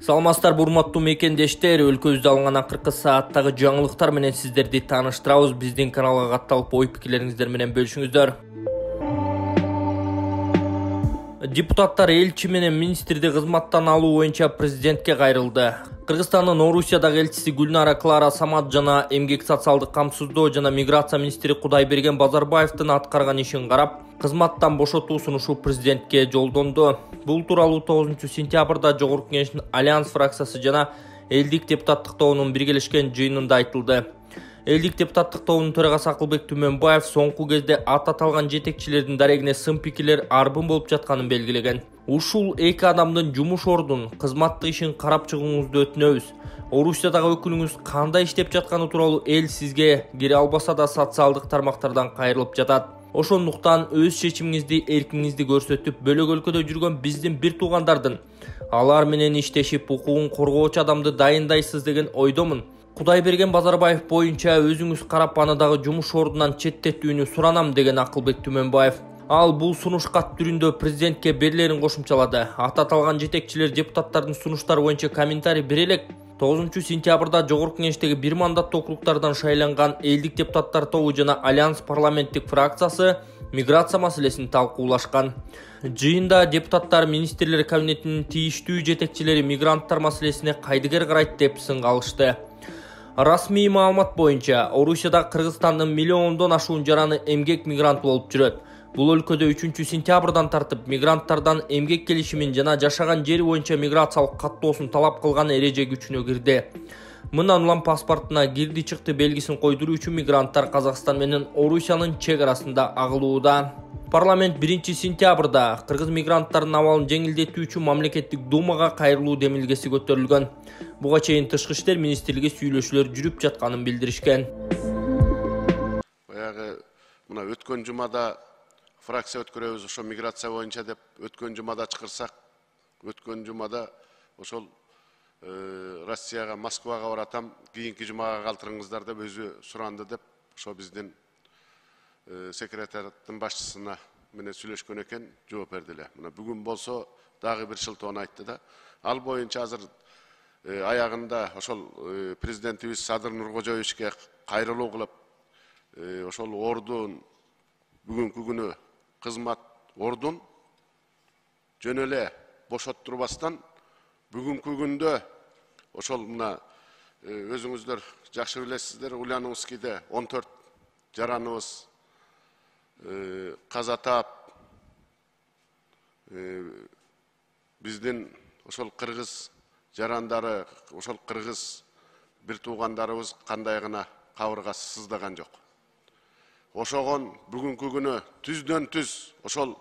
Саламатсыздар, урматтуу мекендештер, өлкөбүздө алынган акыркы сааттагы жаңылыктар менен сиздерди тааныштырабыз. Биздин каналга катталып, ой пикирлериңиздер менен бөлүшүңүздөр. Депутаттар элчи менен министрди кызматтан алуу боюнча президентке кайрылды. Кыргызстандын Орусиядагы элчиси Гүлнара Клара Самат жана эмгек социалдык камсыздоо жана миграция министри Кудайберген Базарбаевдин аткарган ишин карап, кызматтан бошотуу сунушу президентке жолдонду. Бул тууралуу 9-сентябрда Жогорку Кеңештин Альянс фракциясы жана Элдик депутаттык тобунун биргелешкен жыйынында айтылды. Элдик депутаттык тобунун төрагасы Акылбек Түмөнбаев соңку кезде аталган жетекчилердин дарегине сын пикирлер арбын болуп жатканын белгилеген. Ушул эки адамдын жумуш ордун, кызматтык ишин карап чыгууңузду өтүнөбүз. Орусиядагы өкүлүңүз кандай иштеп жатканы тууралуу эл сизге кире албаса да социалдык тармактардан кайрылып жатат. Ошондуктан өз чечимиңизди, эркиңизди көрсөтүп, бөлөк өлкөдө жүргөн биздин бир туугандардын алар менен иштешип, укугун коргоочу адамды дайындайсыз деген ойдомун. Кудайберген Базарбаев боюнча өзүңүз карап аны дагы жумуш ордунан четтетүүнү суранам деген Акылбек Түмөнбаев. Ал бул сунуш кат түрүндө президентке берилерин кошумчалады. Аталган жетекчилер депутаттардын сунуштары боюнча комментарий бере элек. 9-сентябрда Жогорку Кеңештеги бир мандаттуу округдардан шайланган элдик депутаттар тобу жана Альянс парламенттик фракциясы миграция маселесин талкуулашкан. Жыйында депутаттар министрлер кабинетинин тийиштүү жетекчилери мигранттар маселесине кайдыгер карайт деп сынга алышты. Расмий маалымат боюнча, Орусияда Кыргызстандын миллиондон ашуун жараны эмгек мигрант болуп жүрөт. Бул өлкөдө 3-сентябрдан тартып мигранттардан эмгек келишимин жана жашаган жери боюнча миграциялык каттоосун талап кылган эреже күчүнө кирди. Мындан улам паспортуна кирди чыкты белгисин койдуруу үчүн мигранттар Казакстан менен Орусиянын чек арасында агылууда. Парламент 1-сентябрда кыргыз мигранттардын абалын жеңилдетүү үчүн мамлекеттик думага кайрылуу демилгеси көтөрүлгөн. Буга чейин Тышкы иштер министрлиги сүйлөшүүлөр жүрүп жатканын билдиришкен. Баягы мына өткөн жумада фракция өткөрөбүз ошо миграция боюнча деп өткөн жумада чакырсак, өткөн жумада ошол Россияга, Москвага баратам, кийинки жумага калтырыңыздар деп өзү суранды деп ошо биздин секретарьдын башчысына менен сүйлөшкөн экен, жооп берди эле. Мына бүгүн болсо дагы бир шылтоону айтты да. Ал боюнча азыр аягында ошол президентибиз Садыр Нуркожоевичке кайрылуу кылып, ошол ордун бүгүнкү күнү кызмат ордун жөн эле бошоттурбастан бүгүнкү күндө ошол мына өзүңүздөр жакшы билесиздер, Ульяновскийде 14 жараныбыз каза таап, биздин ошол кыргыз жарандары, ошол кыргыз бир туугандарыбыз кандай гана кабыргасы сыздаган жок. Ошогон бүгүнкү күнү түздөн түз ошол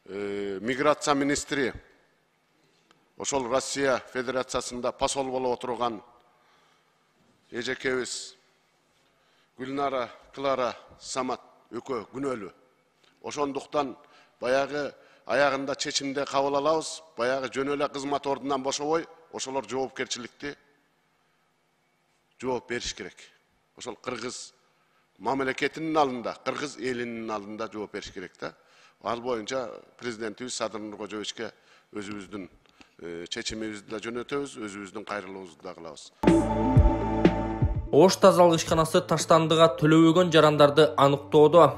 миграция министри, ошол Россия Федерациясында посол болуп отурган эжекебиз Гүлнара Клара Самат өкө күнөөлүү. Ошондуктан баягы аягында чечимде кабыл алабыз, баягы жөн эле кызмат ордунан бошобой, ошолор жоопкерчиликти жооп бериш керек. Ошол кыргыз мамлекетинин алдында, кыргыз элинин алдында жооп бериш керек да. Ал боюнча президентибиз Садыр Нуркожоевичке өзүбүздүн чечимибизди да жөнөтөбүз, өзүбүздүн кайрылуубузду да кылабыз. Ош тазалык ишканасы таштандыга төлөбөгөн жарандарды аныктоодо.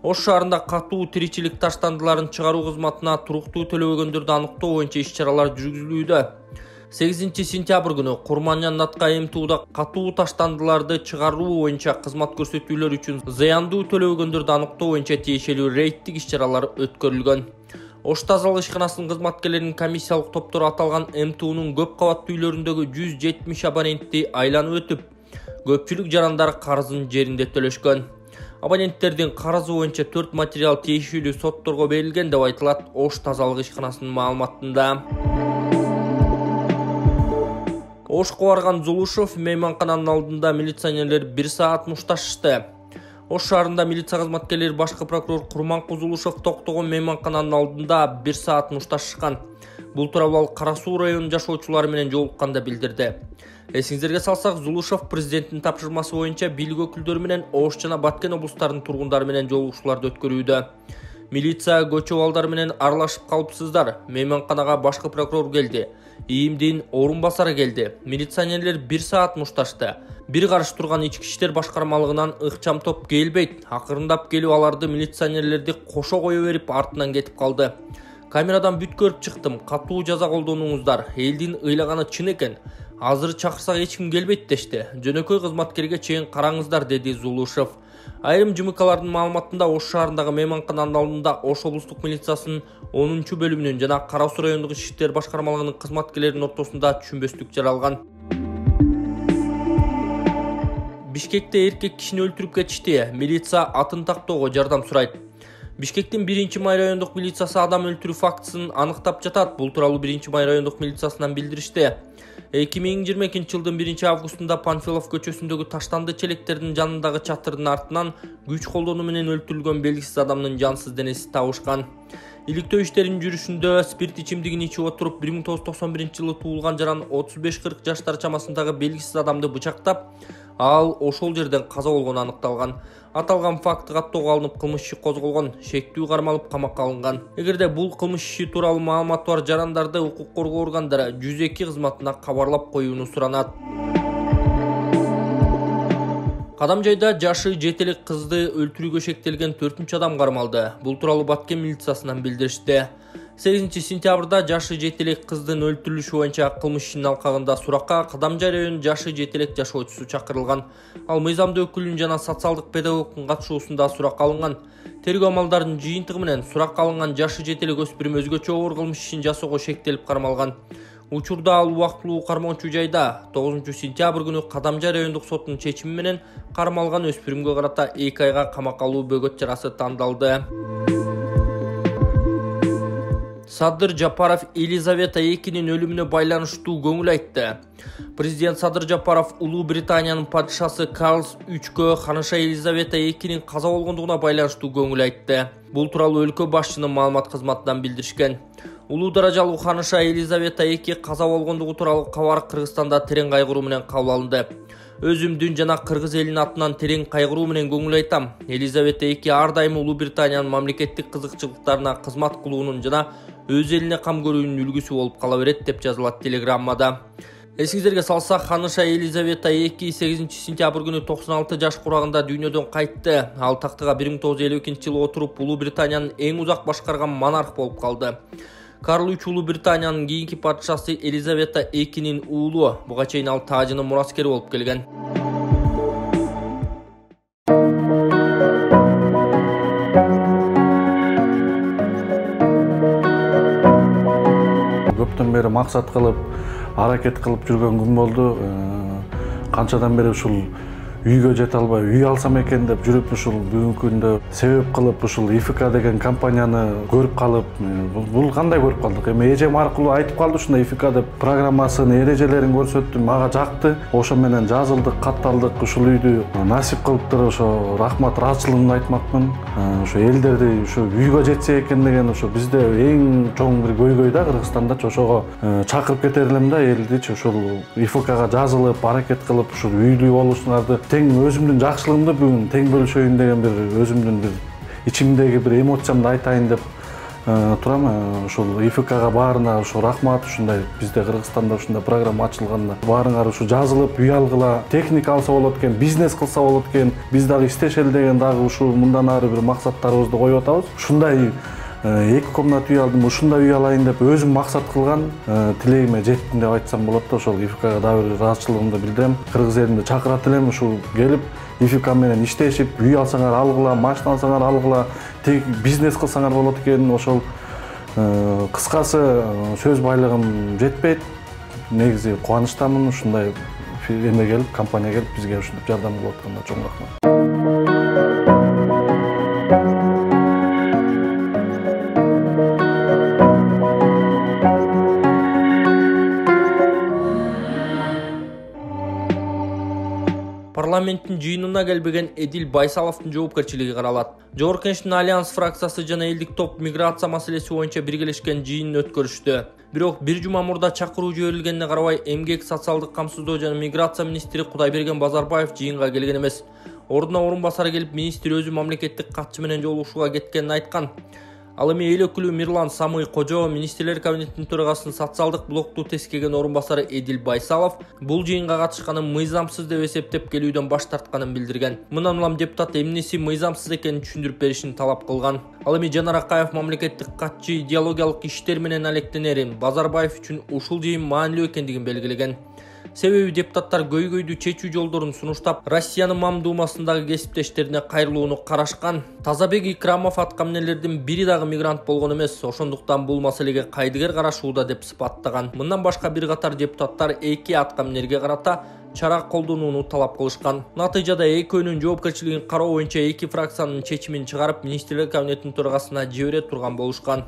Ош шаарында катуу тиричилик таштандыларын чыгаруу кызматына туруктуу төлөбөгөндөрдү аныктоо боюнча иш-чаралар жүргүзүлүүдө. 8-сентябрь күнү Курманжан Натка МТУда катуу таштандыларды чыгаруу боюнча кызмат көрсөтүүлөр үчүн зыяндуу төлөбөгөндөрдү аныктоо боюнча тиешелүү рейдтик иш-чаралар өткөрүлгөн. Ош тазалык ишканасынын кызматкерлеринин комиссиялык топтору аталган МТУнун көп кабаттуу үйлөрүндөгү 170 абонентти айланып өтүп, көпчүлүк жарандар карызын жеринде төлөшкөн. Абоненттердин карызы боюнча 4 материал тиешелүү сотторго берилген деп айтылат Ош тазалык ишканасынын маалыматында. Ошко барган Зулушев мейманкананын алдында милиционерлер 1 саат мушташышты. Ош шаарында милиция кызматкерлери башкы прокурор Курманкул Зулушев токтогон мейманкананын алдында 1 саат мушташышкан. Бул тууралуу ал Кара Суу районунун жашоочулары менен жолукканда билдирди. Эсиңизерге салсак, Зулушев президенттин тапшырмасы боюнча бийлик өкүлдөрү менен Ош жана Баткен облустарынын тургундары менен жолугушууларды өткөрүүдө. Милиция көчө балдар менен аралашып калыпсыздар. Мейманканага башкы прокурор келди. ИИМдин орун басары келди. Милиционерлер 1 саат мушташты. Бир карыш турган ички иштер башкармалыгынан ыкчам топ келбейт. Акырындап келип аларды милиционерлерди кошо кое берип артынан кетип калды. Камерадан бүт көрүп чыктым. Катуу жаза колдонуңуздар. Элдин ыйлаганы чын экен. Азыр чакырсак эч ким келбейт дешти. Жөнөкөй кызматкерге чейин караңыздар, деди Зулушев. Айрым ЖМКлардын маалыматында Ош шаарындагы мейманкананын алдында Ош облустук милициясынын 10 бөлүмүнүн жана Кара Суу райондук ички иштер башкармалыгынын кызматкерлеринин ортосунда түшүнбөстүк жаралган. Бишкекте эркек кишини өлтүрүп кетишти. Милиция атын тактоого жардам сурайт. Бишкектин 1-май райондук милициясы адам өлтүрүү фактысын аныктап жатат. Бул тууралуу 1-май райондук милициясынан билдиришти. 2022 жылдын 1-августунда Панфилов көчөсүндөгү таштанды челектердин жанындагы чатырдын артынан күч колдонуу менен өлтүрүлгөн белгисиз адамдын жансыз денеси табышкан. Иликтөө иштеринин жүрүшүндө спирт ичимдигин ичип отуруп 1991 жылы туулган жаран 35-40 жаштар чамасындагы белгисиз адамды бычактап, ал ошол жерден каза болгону аныкталган. Аталган факты каттоого алынып кылмыш иши козголгон, шектүү кармалып камакка алынган. Эгерде бул кылмыш иши тууралуу маалыматы бар жарандарды укук коргоо органдары 102 кызматына кабарлап коюуну суранат. Кадамжайда жашы 7 элек кызды өлтүрүүгө шектелген 4 адам кармалды. Бул тууралуу Баткен милициясынан билдиришти. 8-сентябрда жашы 7 элек кыздын өлтүрүлүшү боюнча кылмыш ишинин алкагында суракка Кадамжай районунун жашы 7 элек жашоочусу чакырылган. Ал мыйзамдуу өкүлүнүн жана социалдык педагогтун катышуусунда суракка алынган. Тергөө амалдарынын жыйынтыгы менен суракка алынган жашы 7 элек өспүрүм өзгөчө оор кылмыш ишин жасоого шектелип кармалган. Учурда ал убактылуу кармоочу жайда 9-сентябрь күнү Кадамжай райондук сотунун чечими менен кармалган өспүрүмгө карата 2 айга камакка алуу бөгөт жарасы тандалды. Садыр Жапаров Елизавета II-нин өлүмүнө байланыштуу көңүл айтты. Президент Садыр Жапаров Улуу Британиянын падышасы Карлс III ханыша Елизавета II-нин каза болгондугуна байланыштуу көңүл айтты. Бул тууралуу өлкө башчынын маалымат кызматынан билдиришкен. Улуу даражалуу ханыша Елизавета II каза болгондугу тууралуу кабар Кыргызстанда терең кайгыруу менен кабыл алынды. Өзүмдүн жана кыргыз элинин атынан терең кайгыруу менен көңүл айтам. Елизавета II ар дайым Улуу Британиянын мамлекеттик кызыкчылыктарына кызмат кылуунун жана өз элине кам көрүүнүн үлгүсү болуп кала берет, деп жазылат телеграммада. Эсиңиздерге салсак, ханыша Елизавета II 8-сентябрь күнү 96 жаш курагында дүйнөдөн кайтты. Ал тактыга 1952-жылы отуруп Улуу Британиянын эң узак башкарган монарх болуп калды. Карл III Улуу Британиянын кийинки падышасы Елизавета II-нин уулу. Буга чейин ал таажынын мураскери болуп келген. Көптөн бери максат кылып, аракет кылып жүргөн күн болду. Канчадан бери ушул үйгө жете албай, үй алсам экен деп жүрүп, ушул бүгүнкү күндө себеп кылып, ушул ИФК деген компанияны көрүп калып, бул кандай көрүп калдык? Эми эжем аркылуу айтып калды, ушундай ИФК деп программасын, эрежелерин көрсөттүм, мага жакты. Ошо менен жазылдык, катталдык, ушул үйдү насип кылыптыр, ошо рахмат, ыраазычылыгымды айтмакмын. Ошо элдерди ушу үйгө жетсе экен деген ошо бизде эң чоң бир көйгөй да Кыргызстанда. Ошого чакырып кетер элем да элди, ошол ИФКга жазылып, аракет кылып, ушул үйлүү болушуңарды тең өзүмдүн жакшылыгымды бүгүн тең бөлүшөйүн деген бир өзүмдүн бир ичимдеги бир эмоциямды айтайын деп турам. Ошол ИФКга баарына ошо рахмат. Ушундай бизде Кыргызстанда ушундай программа ачылганда баарыңар ушу жазылып үй алгыла, техника алса болот экен, бизнес кылса болот экен, биз дагы иштешели деген дагы ушул мындан ары бир максаттарыбызды коюп атабыз. Ушундай 2 комнат үй алдым, ушундай үй алайын деп өзүм максат кылган тилегиме жеттим деп айтсам болот да. Ошол ИФКга дагы бир ыраазычылыгымды билдирем. Кыргыз элинде чакырат элем, ушул келип ИФК менен иштешип, үй алсаңар алгыла, машина алсаңар алгыла, бизнес кылсаңар болот экен. Ошол кыскасы сөз байлыгым жетпейт. Негизи кубанычтамын ушундай эме келип, компания келип бизге ушинтип жардам кылып атканда чоң рахмат. Парламенттин жыйынына келбеген Эдил Байсаловдун жоопкерчилиги каралат. Жогорку Кеңештин Альянс фракциясы жана элдик топ миграция маселеси боюнча биргелешкен жыйынын өткөрүштү. Бирок бир жума мурда чакыруу жиберилгенине карабай, эмгек, социалдык камсыздоо жана миграция министри Кудайберген Базарбаев жыйынга келген эмес. Ордуна орун басары келип, министр өзү мамлекеттик катчы менен жолугушууга кеткенин айткан. Ал эми эл өкүлү Мирлан Самый Кожо, министрлер кабинетинин төрагасынын социалдык блокту тескеген орун басары Эдил Байсалов бул жыйынга катышканын мыйзамсыз деп эсептеп келүүдөн баш тартканын билдирген. Мындан улам депутат эмнеси мыйзамсыз экенин түшүндүрүп беришин талап кылган. Ал эми Жанар Акаев мамлекеттик катчы идеологиялык иштер менен алектенерин, Базарбаев үчүн ушул жыйын маанилүү экендигин белгилеген. Себеби депутаттар көйгөйдү чечүү жолдорун сунуштап, Россиянын Мам Думасындагы кесиптештерине кайрылууну карашкан. Тазабек Икрамов аткан эмнелердин бири дагы мигрант болгон эмес, ошондуктан бул маселеге кайдыгер карашууда деп сыпаттаган. Мындан башка бир катар депутаттар эки аткан эмнелерге карата чара колдонууну талап кылышкан. Натыйжада экөөнүн жоопкерчилигин кароо боюнча эки фракциянын чечимин чыгарып, министрлер кабинетинин төрагасына жибере турган болушкан.